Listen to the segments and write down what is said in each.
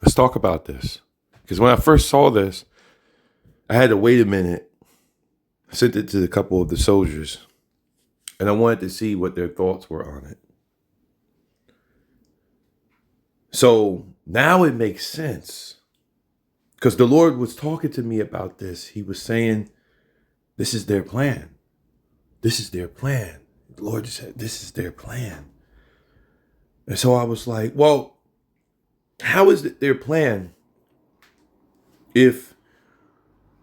Let's talk about this. Because when I first saw this, I had to wait a minute. I sent it to a couple of the soldiers, and I wanted to see what their thoughts were on it. So now it makes sense. Because the Lord was talking to me about this. He was saying, this is their plan. This is their plan. The Lord said, this is their plan. And so I was like, well, how is it their plan if,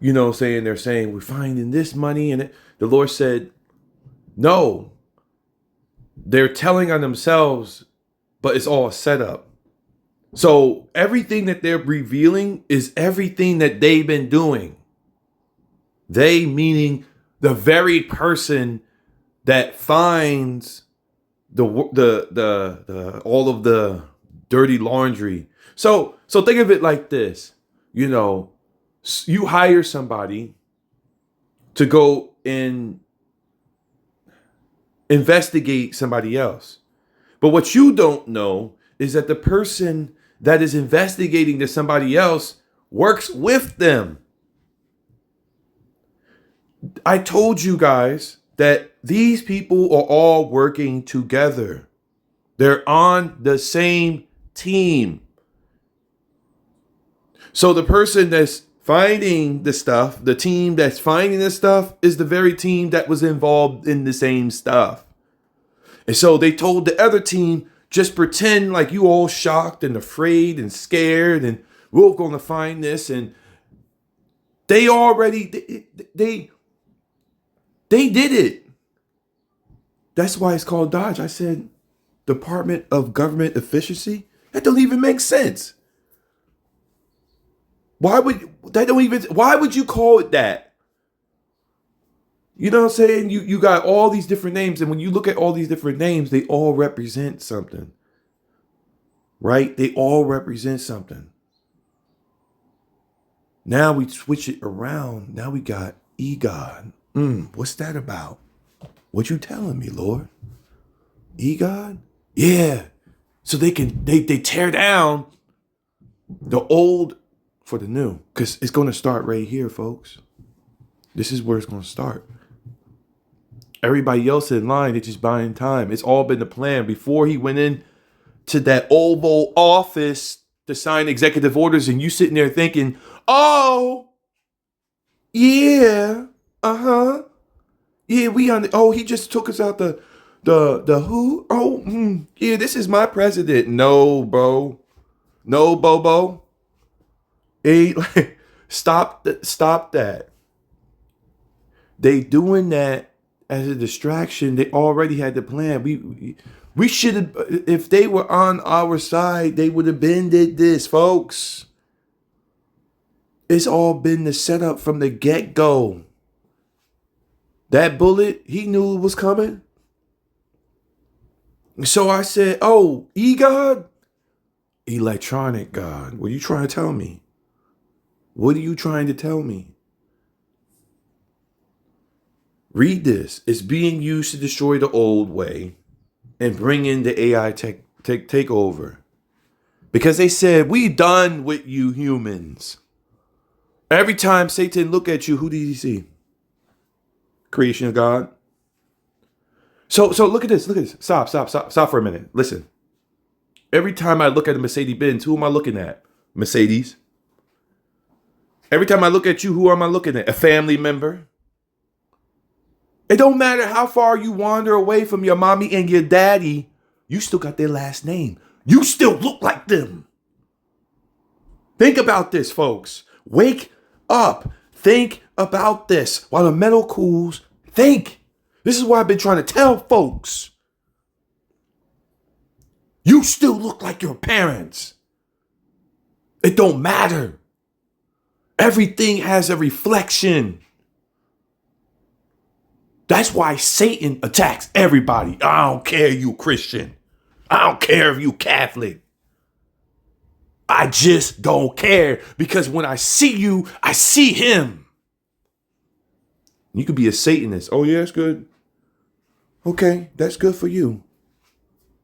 they're saying we're finding this money, and the Lord said, no, they're telling on themselves, but it's all a setup. So everything that they're revealing is everything that they've been doing. They meaning the very person that finds the all of the dirty laundry. So think of it like this. You hire somebody to go and investigate somebody else. But what you don't know is that the person that is investigating to somebody else works with them. I told you guys that these people are all working together. They're on the same team. So the person that's finding the stuff, the team that's finding the stuff, is the very team that was involved in the same stuff. And so they told the other team, just pretend like you all shocked and afraid and scared, and we're going to find this. And they already, they did it. That's why it's called Dodge. I said, Department of Government Efficiency? That don't even make sense. Why would you call it that? You know what I'm saying? You got all these different names, and when you look at all these different names, they all represent something. Right? They all represent something. Now we switch it around. Now we got EGOD. What's that about? What you telling me, Lord? EGOD? Yeah. So they tear down the old for the new, because it's going to start right here, folks. This is where it's going to start. Everybody else in line, they're just buying time. It's all been the plan. Before he went in to that Oval Office to sign executive orders, and you sitting there thinking, oh, yeah, yeah, he just took us out the who? Oh, yeah, this is my president. No, bro. No, Bobo. Hey, stop that. They doing that as a distraction. They already had the plan. We should have, if they were on our side, they would have been did this, folks. It's all been the setup from the get-go. That bullet, he knew it was coming. So I said, oh, EGOD? Electronic God. What are you trying to tell me? What are you trying to tell me? Read this. It's being used to destroy the old way and bring in the AI take over. Because they said, we done with you humans. Every time Satan look at you, who did he see? Creation of God. So look at this. Stop for a minute. Listen. Every time I look at a Mercedes-Benz, who am I looking at? Mercedes. Every time I look at you, who am I looking at? A family member. It don't matter how far you wander away from your mommy and your daddy, you still got their last name. You still look like them. Think about this, folks. Wake up. Think about this. While the metal cools, think. This is what I've been trying to tell folks. You still look like your parents. It don't matter. Everything has a reflection. That's why Satan attacks everybody. I don't care if you Christian. I don't care if you Catholic. I just don't care, because when I see you, I see him. You could be a Satanist. Oh, yeah, that's good. Okay, that's good for you.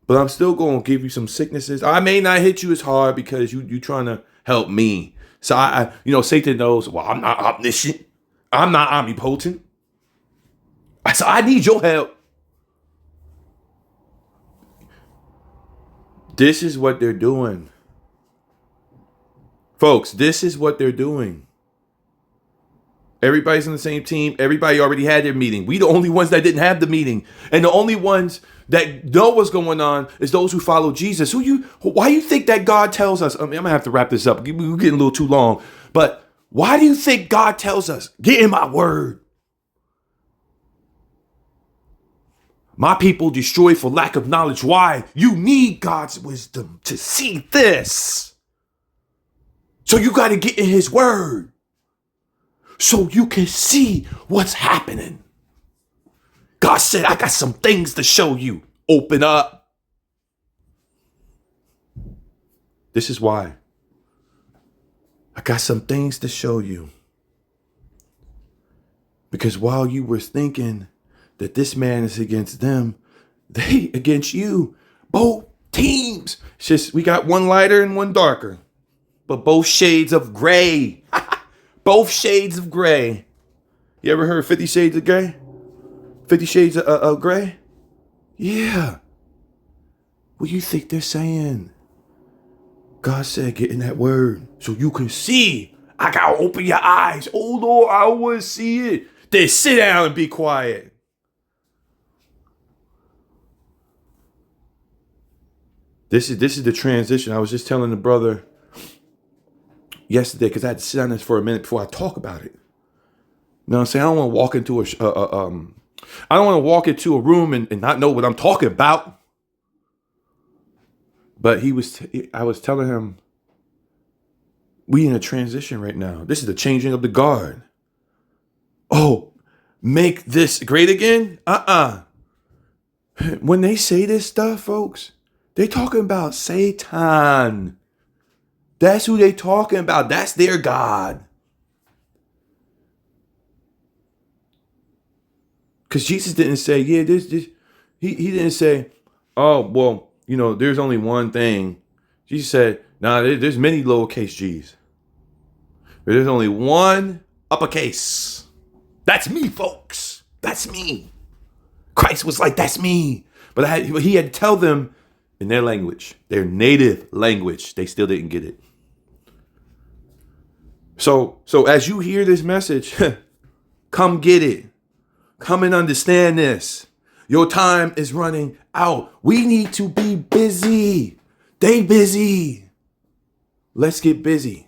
but I'm still going to give you some sicknesses. I may not hit you as hard because you trying to help me. So I Satan knows, well, I'm not omniscient. I'm not omnipotent. So I need your help. This is what they're doing. Folks, this is what they're doing. Everybody's on the same team. Everybody already had their meeting. We the only ones that didn't have the meeting. And the only ones that know what's going on is those who follow Jesus. Why do you think that God tells us? I'm going to have to wrap this up. We're getting a little too long. But why do you think God tells us, get in my word? My people destroy for lack of knowledge. Why? You need God's wisdom to see this. So you got to get in his word so you can see what's happening. God said, I got some things to show you. Open up. This is why. I got some things to show you. Because while you were thinking that this man is against them, they against you. Both teams. It's just we got one lighter and one darker. But both shades of gray. Both shades of gray. You ever heard 50 Shades of Gray? 50 Shades of Gray? Yeah. What do you think they're saying? God said, get in that word so you can see. I got to open your eyes. Oh, Lord, I want to see it. Then sit down and be quiet. This is the transition. I was just telling the brother yesterday because I had to sit on this for a minute before I talk about it. You know what I'm saying? I don't want to walk into I don't want to walk into a room and not know what I'm talking about. But I was telling him, we in a transition right now. This is the changing of the guard. Oh, make this great again? When they say this stuff, folks, they talking about Satan. That's who they talking about. That's their God. Because Jesus didn't say, yeah, this. He didn't say, oh, well, there's only one thing. Jesus said, nah, there's many lowercase G's. But there's only one uppercase. That's me, folks. That's me. Christ was like, that's me. But he had to tell them in their language, their native language. They still didn't get it. So as you hear this message, come get it. Come and understand this. Your time is running out. We need to be busy. They busy. Let's get busy.